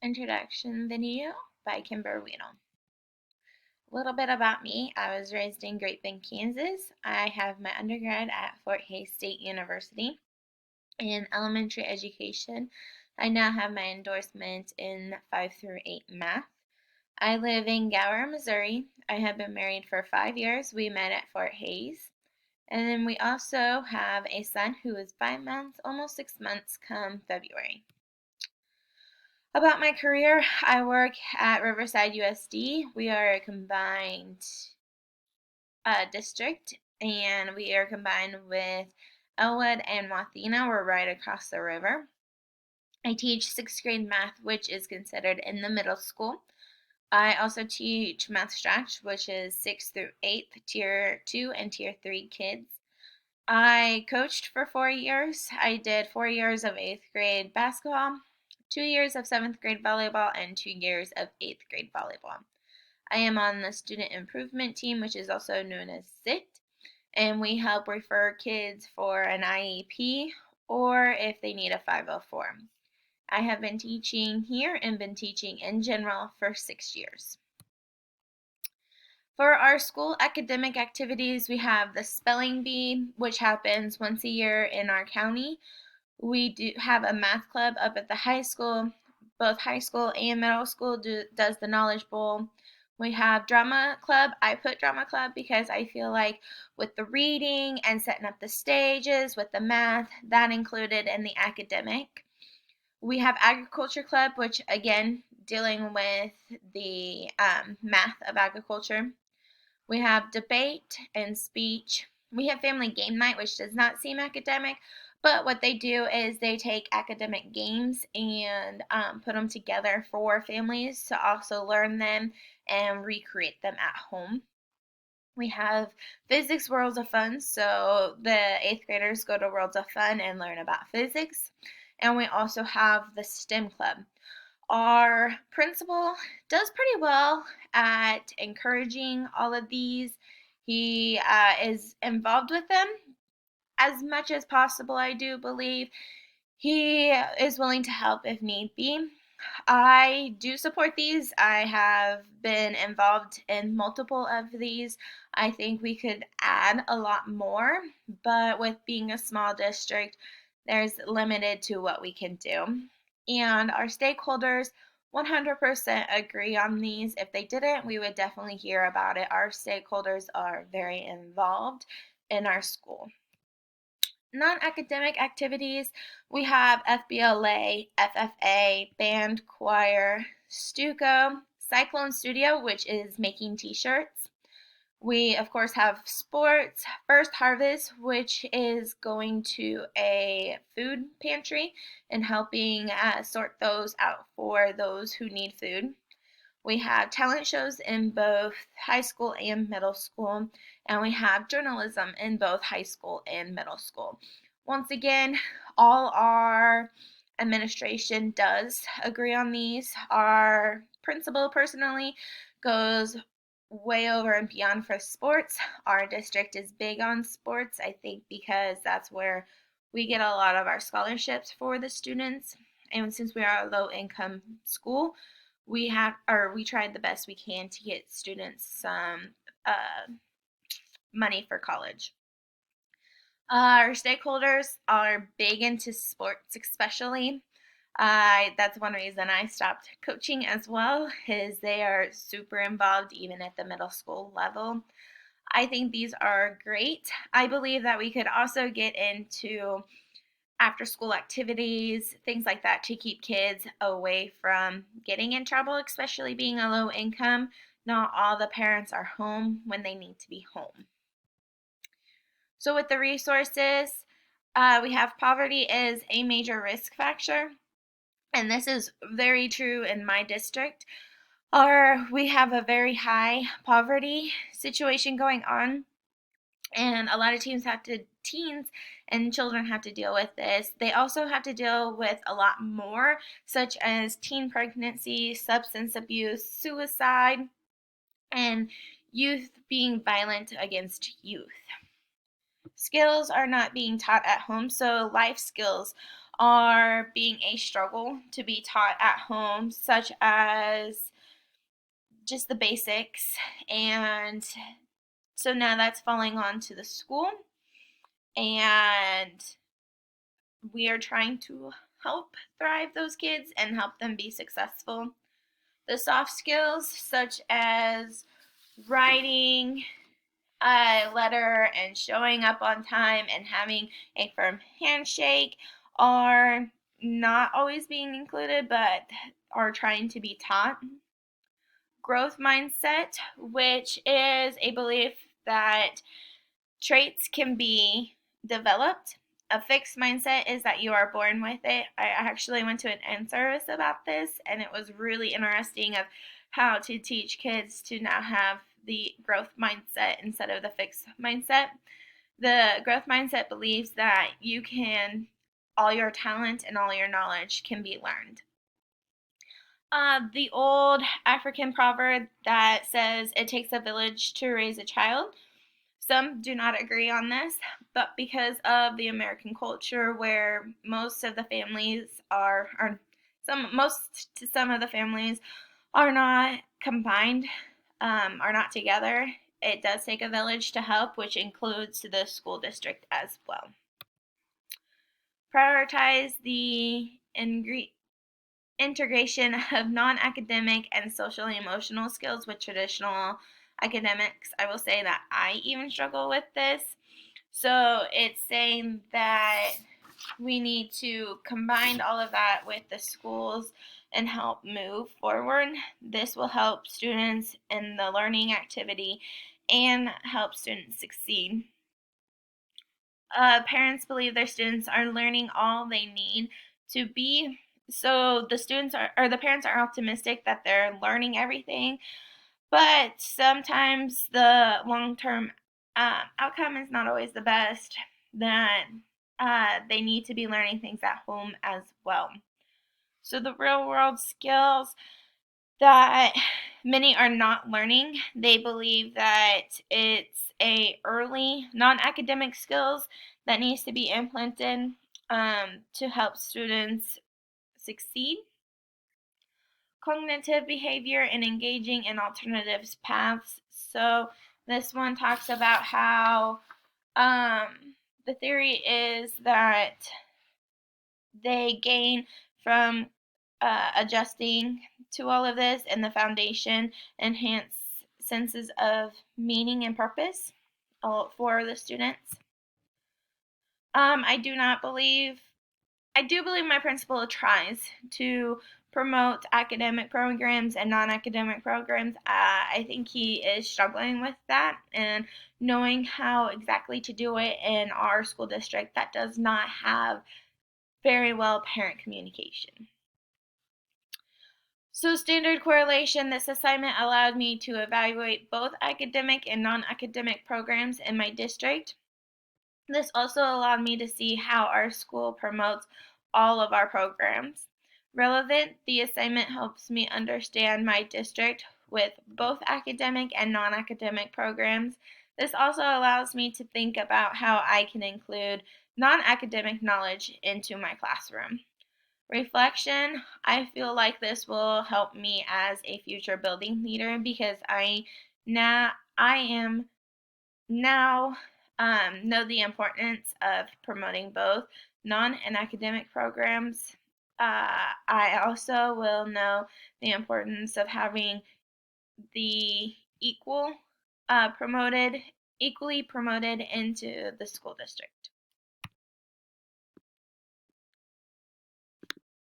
Introduction video by Kimber Weedle. A little bit about me. I was raised in Great Bend, Kansas. I have my undergrad at Fort Hays State University in elementary education. I now have my endorsement in 5 through 8 math. I live in Gower, Missouri. I have been married for 5 years. We met at Fort Hays. And then we also have a son who is 5 months, almost 6 months come February. About my career, I work at Riverside USD. We are a combined district, and we are combined with Elwood and Wathena. We're right across the river. I teach 6th grade math, which is considered in the middle school. I also teach math stretch, which is 6th through 8th, tier 2 and tier 3 kids. I coached for 4 years. I did 4 years of 8th grade basketball, 2 years of 7th grade volleyball, and 2 years of 8th grade volleyball. I am on the student improvement team, which is also known as SIT, and we help refer kids for an IEP or if they need a 504. I have been teaching here and been teaching in general for 6 years. For our school academic activities, we have the spelling bee, which happens once a year in our county. We do have a math club up at the high school. Both high school and middle school does the Knowledge Bowl. We have drama club. I put drama club because I feel like with the reading and setting up the stages, with the math, that included in the academic. We have agriculture club, which again, dealing with the math of agriculture. We have debate and speech. We have family game night, which does not seem academic, but what they do is they take academic games and put them together for families to also learn them and recreate them at home. We have physics Worlds of Fun, so the 8th graders go to Worlds of Fun and learn about physics. And we also have the STEM Club. Our principal does pretty well at encouraging all of these. He is involved with them as much as possible, I do believe. He is willing to help if need be. I do support these. I have been involved in multiple of these. I think we could add a lot more, but with being a small district, there's limited to what we can do. And our stakeholders 100% agree on these. If they didn't, we would definitely hear about it. Our stakeholders are very involved in our school. Non-academic activities, we have FBLA, FFA, band, choir, Stuco, Cyclone Studio, which is making t-shirts. We, of course, have sports, First Harvest, which is going to a food pantry and helping sort those out for those who need food. We have talent shows in both high school and middle school, and we have journalism in both high school and middle school. Once again, all our administration does agree on these. Our principal personally goes way over and beyond for sports. Our district is big on sports, I think, because that's where we get a lot of our scholarships for the students. And since we are a low income school, we tried the best we can to get students some money for college. Our stakeholders are big into sports, especially. That's one reason I stopped coaching as well, is they are super involved even at the middle school level. I think these are great. I believe that we could also get into after school activities, things like that to keep kids away from getting in trouble, especially being a low income. Not all the parents are home when they need to be home. So with the resources, we have poverty is a major risk factor, and this is very true in my district. We have a very high poverty situation going on, and a lot of teens and children have to deal with this. They also have to deal with a lot more, such as teen pregnancy, substance abuse, suicide, and youth being violent against youth. Skills are not being taught at home, so life skills are being a struggle to be taught at home, such as just the basics. And so now that's falling onto the school, and we are trying to help thrive those kids and help them be successful. The soft skills, such as writing a letter and showing up on time and having a firm handshake, are not always being included but are trying to be taught. Growth mindset, which is a belief that traits can be developed. A fixed mindset is that you are born with it. I actually went to an end service about this, and it was really interesting of how to teach kids to now have the growth mindset instead of the fixed mindset. The growth mindset believes that all your talent and all your knowledge can be learned. The old African proverb that says it takes a village to raise a child. Some do not agree on this, but because of the American culture where most of the families some of the families are not combined, are not together, it does take a village to help, which includes the school district as well. Prioritize the integration of non-academic and social and emotional skills with traditional academics. I will say that I even struggle with this. So it's saying that we need to combine all of that with the schools and help move forward. This will help students in the learning activity and help students succeed. Parents believe their students are learning all they need to be. So the parents are optimistic that they're learning everything, but sometimes the long-term outcome is not always the best. That they need to be learning things at home as well. So the real-world skills that many are not learning. They believe that it's a early non-academic skills that needs to be implemented to help students succeed. Cognitive behavior and engaging in alternatives paths. So this one talks about how the theory is that they gain from adjusting to all of this, and the foundation enhance senses of meaning and purpose for the students. I do believe my principal tries to promote academic programs and non-academic programs. I think he is struggling with that and knowing how exactly to do it in our school district that does not have very well parent communication. So standard correlation, this assignment allowed me to evaluate both academic and non-academic programs in my district. This also allowed me to see how our school promotes all of our programs. Relevant, the assignment helps me understand my district with both academic and non-academic programs. This also allows me to think about how I can include non-academic knowledge into my classroom. Reflection, I feel like this will help me as a future building leader because I am now know the importance of promoting both non and academic programs. I also will know the importance of having the equally promoted into the school district.